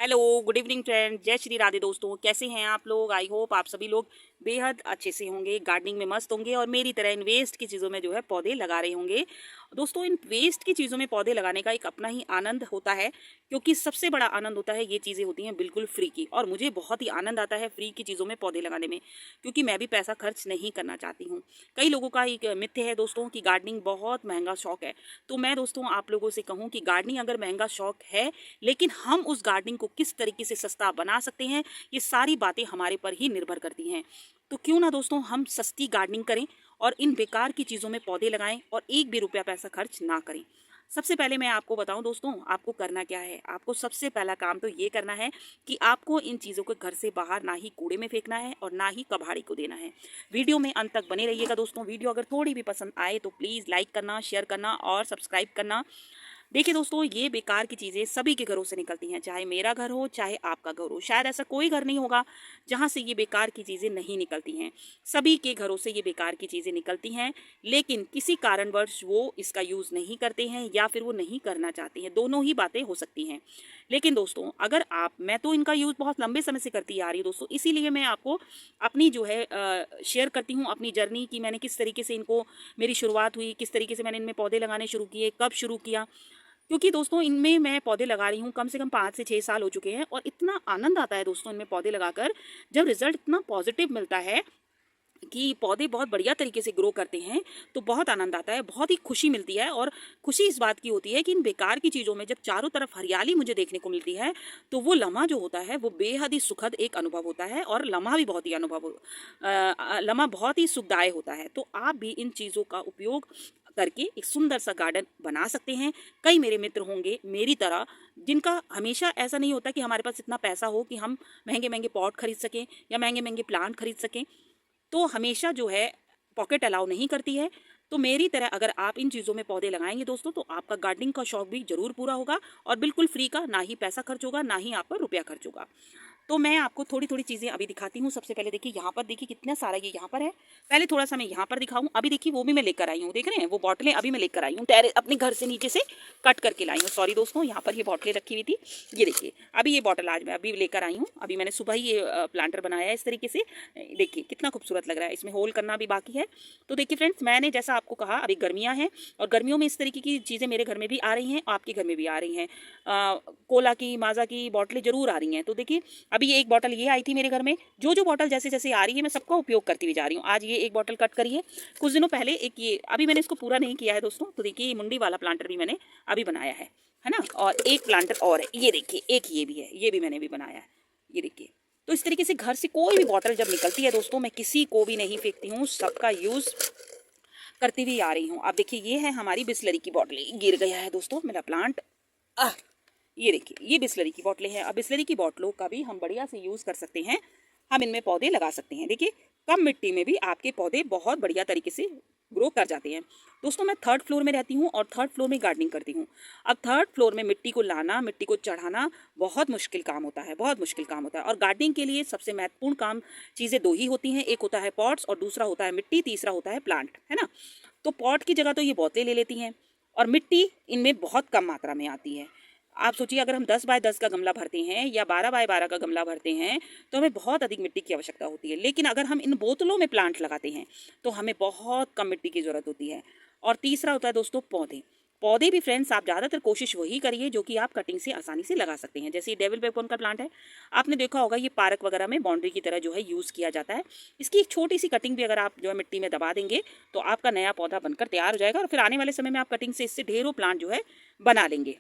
Hello, good evening friend, जय श्री राधे दोस्तों। कैसे हैं आप लोग? आई होप आप सभी लोग बेहद अच्छे से होंगे, गार्डनिंग में मस्त होंगे और मेरी तरह इन वेस्ट की चीज़ों में जो है पौधे लगा रहे होंगे। दोस्तों, इन वेस्ट की चीज़ों में पौधे लगाने का एक अपना ही आनंद होता है, क्योंकि सबसे बड़ा आनंद होता है ये चीज़ें होती हैं बिल्कुल फ्री की। और मुझे बहुत ही आनंद आता है फ्री की चीज़ों में पौधे लगाने में, क्योंकि मैं भी पैसा खर्च नहीं करना चाहती हूँ। कई लोगों का एक मिथ्य है दोस्तों कि गार्डनिंग बहुत महंगा शौक है। तो मैं दोस्तों आप लोगों से कहूँ कि गार्डनिंग अगर महंगा शौक है, लेकिन हम उस गार्डनिंग को किस तरीके से सस्ता बना सकते हैं, ये सारी बातें हमारे पर ही निर्भर करती हैं। तो क्यों ना दोस्तों हम सस्ती गार्डनिंग करें और इन बेकार की चीज़ों में पौधे लगाएं और एक भी रुपया पैसा खर्च ना करें। सबसे पहले मैं आपको बताऊं दोस्तों, आपको करना क्या है। आपको सबसे पहला काम तो ये करना है कि आपको इन चीज़ों को घर से बाहर ना ही कूड़े में फेंकना है और ना ही कबाड़ी को देना है। वीडियो में अंत तक बने रहिएगा दोस्तों। वीडियो अगर थोड़ी भी पसंद आए तो प्लीज़ लाइक करना, शेयर करना और सब्सक्राइब करना। देखिए दोस्तों, ये बेकार की चीज़ें सभी के घरों से निकलती हैं, चाहे मेरा घर हो चाहे आपका घर हो। शायद ऐसा कोई घर नहीं होगा जहाँ से ये बेकार की चीज़ें नहीं निकलती हैं। सभी के घरों से ये बेकार की चीज़ें निकलती हैं, लेकिन किसी कारणवश वो इसका यूज़ नहीं करते हैं या फिर वो नहीं करना चाहते हैं। दोनों ही बातें हो सकती हैं। लेकिन दोस्तों, अगर मैं तो इनका यूज़ बहुत लंबे समय से करती आ रही हूँ दोस्तों, इसीलिए मैं आपको अपनी जो है शेयर करती हूँ अपनी जर्नी कि मैंने किस तरीके से इनको, मेरी शुरुआत हुई, किस तरीके से मैंने इनमें पौधे लगाने शुरू किए, कब शुरू किया। क्योंकि दोस्तों इनमें मैं पौधे लगा रही हूँ कम से कम 5 से 6 साल हो चुके हैं और इतना आनंद आता है दोस्तों इनमें पौधे लगाकर। जब रिजल्ट इतना पॉजिटिव मिलता है कि पौधे बहुत बढ़िया तरीके से ग्रो करते हैं, तो बहुत आनंद आता है, बहुत ही खुशी मिलती है। और खुशी इस बात की होती है कि इन बेकार की चीज़ों में जब चारों तरफ हरियाली मुझे देखने को मिलती है, तो वो लम्हा जो होता है वो बेहद ही सुखद एक अनुभव होता है और लम्हा भी बहुत ही लम्हा बहुत ही सुखदायक होता है। तो आप भी इन चीज़ों का उपयोग करके एक सुंदर सा गार्डन बना सकते हैं। कई मेरे मित्र होंगे मेरी तरह, जिनका हमेशा ऐसा नहीं होता कि हमारे पास इतना पैसा हो कि हम महंगे महंगे पॉट खरीद सकें या महंगे महंगे प्लांट खरीद सकें। तो हमेशा जो है पॉकेट अलाउ नहीं करती है। तो मेरी तरह अगर आप इन चीज़ों में पौधे लगाएंगे दोस्तों, तो आपका गार्डनिंग का शौक भी जरूर पूरा होगा और बिल्कुल फ्री का, ना ही पैसा खर्च होगा ना ही आप पर रुपया खर्च होगा। तो मैं आपको थोड़ी थोड़ी चीज़ें अभी दिखाती हूँ। सबसे पहले देखिए यहाँ पर, देखिए कितना सारा ये यहाँ पर है। पहले थोड़ा सा मैं यहाँ पर दिखाऊँ। अभी देखिए वो भी मैं लेकर आई हूँ, देख रहे हैं वो बॉटलें अभी मैं लेकर आई हूँ, अपने घर से नीचे से कट करके लाई हूँ। सॉरी दोस्तों, यहाँ पर ये बॉटलें रखी हुई थी। ये देखिए अभी ये बॉटल आज मैं अभी लेकर आई हूँ। अभी मैंने सुबह ही ये प्लांटर बनाया है इस तरीके से। देखिए कितना खूबसूरत लग रहा है। इसमें होल करना भी बाकी है। तो देखिए फ्रेंड्स, मैंने जैसा आपको कहा अभी गर्मियाँ हैं और गर्मियों में इस तरीके की चीज़ें मेरे घर में भी आ रही हैं, आपके घर में भी आ रही हैं। कोला की, माजा की बॉटलें जरूर आ रही हैं। तो देखिए अभी ये एक बॉटल ये आई थी मेरे घर में। जो जो बॉटल जैसे जैसे आ रही है मैं सबका उपयोग करती हुई जा रही हूँ। आज ये एक बॉटल कट करी है। कुछ दिनों पहले एक ये, अभी मैंने इसको पूरा नहीं किया है दोस्तों। तो देखिए ये मुंडी वाला प्लांटर भी मैंने अभी बनाया है ना। और एक प्लांटर और है, ये देखिए एक ये भी है, ये भी मैंने भी बनाया है। ये देखिए। तो इस तरीके से घर से कोई भी बॉटल जब निकलती है दोस्तों, मैं किसी को भी नहीं फेंकती हूँ, सबका यूज़ करती हुई आ रही हूँ। अब देखिए ये है हमारी बिस्लरी की बॉटल। गिर गया है दोस्तों मेरा प्लांट। ये देखिए ये बिस्लरी की बोतलें हैं। अब बिस्लरी की बोतलों का भी हम बढ़िया से यूज़ कर सकते हैं। हम इनमें पौधे लगा सकते हैं। देखिए कम मिट्टी में भी आपके पौधे बहुत बढ़िया तरीके से ग्रो कर जाते हैं। दोस्तों मैं 3rd फ्लोर में रहती हूँ और 3rd फ्लोर में गार्डनिंग करती हूँ। अब 3rd फ्लोर में मिट्टी को लाना, मिट्टी को चढ़ाना बहुत मुश्किल काम होता है, बहुत मुश्किल काम होता है। और गार्डनिंग के लिए सबसे महत्वपूर्ण काम, चीज़ें 2 ही होती हैं। एक होता है पॉट्स और दूसरा होता है मिट्टी, तीसरा होता है प्लांट, है ना। तो पॉट की जगह तो ये बोतलें ले लेती हैं और मिट्टी इनमें बहुत कम मात्रा में आती है। आप सोचिए अगर हम 10 बाय 10 का गमला भरते हैं या 12 बाय 12 का गमला भरते हैं, तो हमें बहुत अधिक मिट्टी की आवश्यकता होती है। लेकिन अगर हम इन बोतलों में प्लांट लगाते हैं तो हमें बहुत कम मिट्टी की ज़रूरत होती है। और तीसरा होता है दोस्तों पौधे। पौधे भी फ्रेंड्स आप ज़्यादातर कोशिश वही करिए जो कि आप कटिंग से आसानी से लगा सकते हैं। जैसे डेविल पेपन का प्लांट है, आपने देखा होगा ये पार्क वगैरह में बाउंड्री की तरह जो है यूज़ किया जाता है। इसकी एक छोटी सी कटिंग भी अगर आप जो है मिट्टी में दबा देंगे तो आपका नया पौधा बनकर तैयार हो जाएगा और फिर आने वाले समय में आप कटिंग से इससे ढेरों प्लांट जो है बना लेंगे।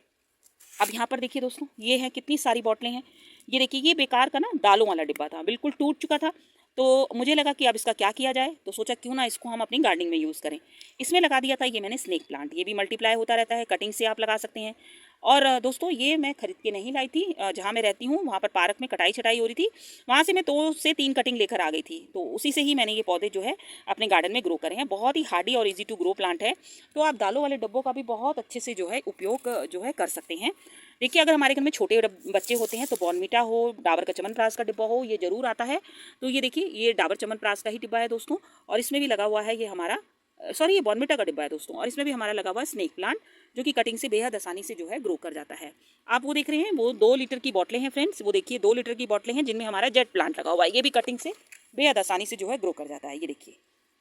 अब यहाँ पर देखिए दोस्तों, ये है कितनी सारी बोतलें हैं। ये देखिए ये बेकार का ना दालों वाला डिब्बा था, बिल्कुल टूट चुका था। तो मुझे लगा कि अब इसका क्या किया जाए, तो सोचा क्यों ना इसको हम अपनी गार्डनिंग में यूज़ करें। इसमें लगा दिया था ये मैंने स्नेक प्लांट। ये भी मल्टीप्लाई होता रहता है, कटिंग से आप लगा सकते हैं। और दोस्तों ये मैं खरीद के नहीं लाई थी। जहाँ मैं रहती हूँ वहाँ पर पार्क में कटाई छटाई हो रही थी, वहाँ से मैं 2 से 3 कटिंग लेकर आ गई थी। तो उसी से ही मैंने ये पौधे जो है अपने गार्डन में ग्रो करे हैं। बहुत ही हार्डी और ईजी टू ग्रो प्लांट है। तो आप दालों वाले डब्बों का भी बहुत अच्छे से जो है उपयोग जो है कर सकते हैं। देखिए अगर हमारे घर में छोटे बच्चे होते हैं तो बॉर्नवीटा हो, डाबर का च्यवनप्राश का डिब्बा हो, ये ज़रूर आता है। तो ये देखिए ये डाबर च्यवनप्राश का ही डिब्बा है दोस्तों। और इसमें भी लगा हुआ है ये हमारा सॉरी ये बॉर्नविटा का डिब्बा है दोस्तों, और इसमें भी हमारा लगा हुआ है स्नेक प्लांट, जो कि कटिंग से बेहद आसानी से जो है ग्रो कर जाता है। आप वो देख रहे हैं, वो 2 लीटर की बोतलें हैं फ्रेंड्स, वो देखिए 2 लीटर की बोतलें हैं जिनमें हमारा जेट प्लांट लगा हुआ है। ये भी कटिंग से बेहद आसानी से जो है ग्रो कर जाता है। ये देखिए,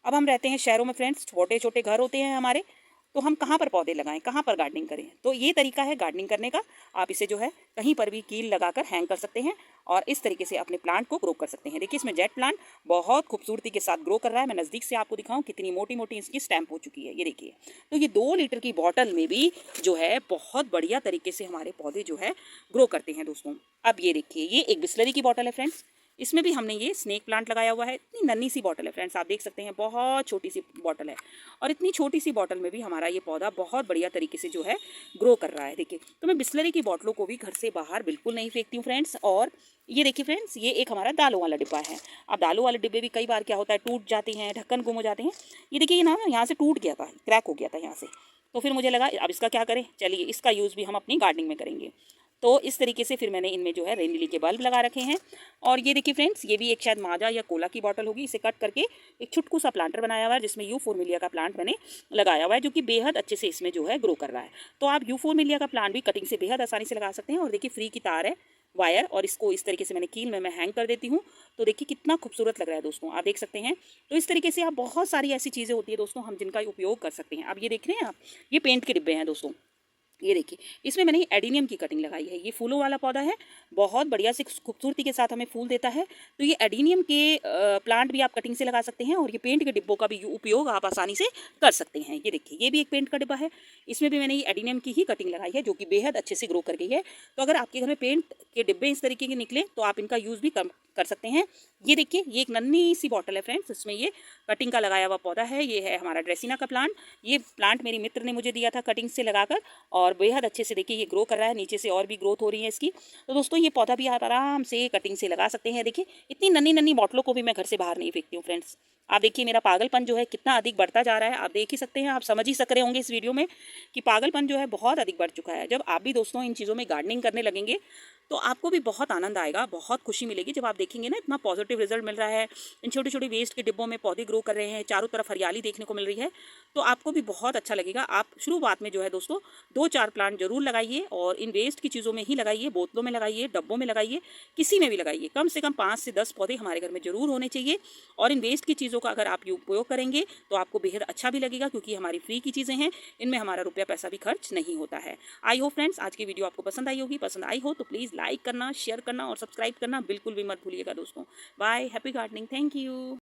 अब हम रहते हैं शहरों में फ्रेंड्स, छोटे छोटे घर होते हैं हमारे, तो हम कहाँ पर पौधे लगाएं, कहाँ पर गार्डनिंग करें। तो ये तरीका है गार्डनिंग करने का। आप इसे जो है कहीं पर भी कील लगाकर हैंग कर सकते हैं और इस तरीके से अपने प्लांट को ग्रो कर सकते हैं। देखिए इसमें जेट प्लांट बहुत खूबसूरती के साथ ग्रो कर रहा है। मैं नज़दीक से आपको दिखाऊं कितनी मोटी मोटी इसकी स्टैम्प हो चुकी है। ये देखिए, तो ये 2 लीटर की बॉटल में भी जो है बहुत बढ़िया तरीके से हमारे पौधे जो है ग्रो करते हैं दोस्तों। अब ये देखिए, ये एक बिस्लरी की बॉटल है फ्रेंड्स, इसमें भी हमने ये स्नेक प्लांट लगाया हुआ है। इतनी नन्ही सी बॉटल है फ्रेंड्स, आप देख सकते हैं बहुत छोटी सी बॉटल है, और इतनी छोटी सी बॉटल में भी हमारा ये पौधा बहुत बढ़िया तरीके से जो है ग्रो कर रहा है। देखिए, तो मैं बिस्लरी की बॉटलों को भी घर से बाहर बिल्कुल नहीं फेंकती हूँ फ्रेंड्स। और ये देखिए फ्रेंड्स, ये एक हमारा दालों वाला डिब्बा है। अब दालों वाले डिब्बे भी कई बार क्या होता है, टूट जाते हैं, ढक्कन गुम हो जाते हैं। ये देखिए, ये ना यहाँ से टूट गया था, क्रैक हो गया था यहाँ से, तो फिर मुझे लगा अब इसका क्या करें, चलिए इसका यूज़ भी हम अपनी गार्डनिंग में करेंगे। तो इस तरीके से फिर मैंने इनमें जो है रेन लिली के बल्ब लगा रखे हैं। और ये देखिए फ्रेंड्स, ये भी एक शायद माजा या कोला की बॉटल होगी, इसे कट करके एक छुटकू सा प्लांटर बनाया हुआ है जिसमें यू फोर्मिलिया का प्लांट मैंने लगाया हुआ है, जो कि बेहद अच्छे से इसमें जो है ग्रो कर रहा है। तो आप यू फोर्मिलिया का प्लांट भी कटिंग से बेहद आसानी से लगा सकते हैं। और देखिए फ्री की तार है, वायर, और इसको इस तरीके से मैंने कील में मैं हैंग कर देती हूँ। तो देखिए कितना खूबसूरत लग रहा है दोस्तों, आप देख सकते हैं। तो इस तरीके से आप बहुत सारी ऐसी चीज़ें होती है दोस्तों, हम जिनका उपयोग कर सकते हैं। अब ये देख रहे हैं आप, ये पेंट के डिब्बे हैं दोस्तों। ये देखिए, इसमें मैंने एडीनियम की कटिंग लगाई है। ये फूलों वाला पौधा है, बहुत बढ़िया से खूबसूरती के साथ हमें फूल देता है। तो ये एडीनियम के प्लांट भी आप कटिंग से लगा सकते हैं, और ये पेंट के डिब्बों का भी उपयोग आप आसानी से कर सकते हैं। ये देखिए, ये भी एक पेंट का डिब्बा है, इसमें भी मैंने ये एडीनियम की ही कटिंग लगाई है, जो कि बेहद अच्छे से ग्रो कर गई है। तो अगर आपके घर में पेंट के डिब्बे इस तरीके के निकले तो आप इनका यूज़ भी कर सकते हैं। ये देखिए, ये एक नन्ही सी बॉटल है फ्रेंड्स, इसमें ये कटिंग का लगाया हुआ पौधा है। ये है हमारा ड्रेसिना का प्लांट। ये प्लांट मेरी मित्र ने मुझे दिया था कटिंग से लगाकर, और बेहद अच्छे से देखिए ये ग्रो कर रहा है, नीचे से और भी ग्रोथ हो रही है इसकी। तो दोस्तों ये पौधा भी आप आराम से कटिंग से लगा सकते हैं। देखिए इतनी नन्ही नन्ही बॉटलों को भी मैं घर से बाहर नहीं फेंकती हूँ फ्रेंड्स। आप देखिए मेरा पागलपन जो है कितना अधिक बढ़ता जा रहा है, आप देख ही सकते हैं, आप समझ ही सक रहे होंगे इस वीडियो में कि पागलपन जो है बहुत अधिक बढ़ चुका है। जब आप भी दोस्तों इन चीज़ों में गार्डनिंग करने लगेंगे तो आपको भी बहुत आनंद आएगा, बहुत खुशी मिलेगी जब आप देखेंगे ना इतना पॉजिटिव रिजल्ट मिल रहा है। इन छोटे छोटे वेस्ट के डिब्बों में पौधे ग्रो कर रहे हैं, चारों तरफ हरियाली देखने को मिल रही है, तो आपको भी बहुत अच्छा लगेगा। आप शुरुआत में जो है दोस्तों 2-4 प्लांट जरूर लगाइए, और इन वेस्ट की चीज़ों में ही लगाइए, बोतलों में लगाइए, डब्बों में लगाइए, किसी में भी लगाइए। कम से कम 5 से 10 पौधे हमारे घर में जरूर होने चाहिए। और इन वेस्ट की चीज़ों का अगर आप उपयोग करेंगे तो आपको बेहद अच्छा भी लगेगा, क्योंकि हमारी फ्री की चीज़ें हैं, इनमें हमारा रुपया पैसा भी खर्च नहीं होता है। आई होप फ्रेंड्स आज की वीडियो आपको पसंद आई होगी। पसंद आई हो तो प्लीज़ लाइक करना, शेयर करना और सब्सक्राइब करना बिल्कुल भी मत भूलिएगा दोस्तों। Bye, happy gardening, thank you.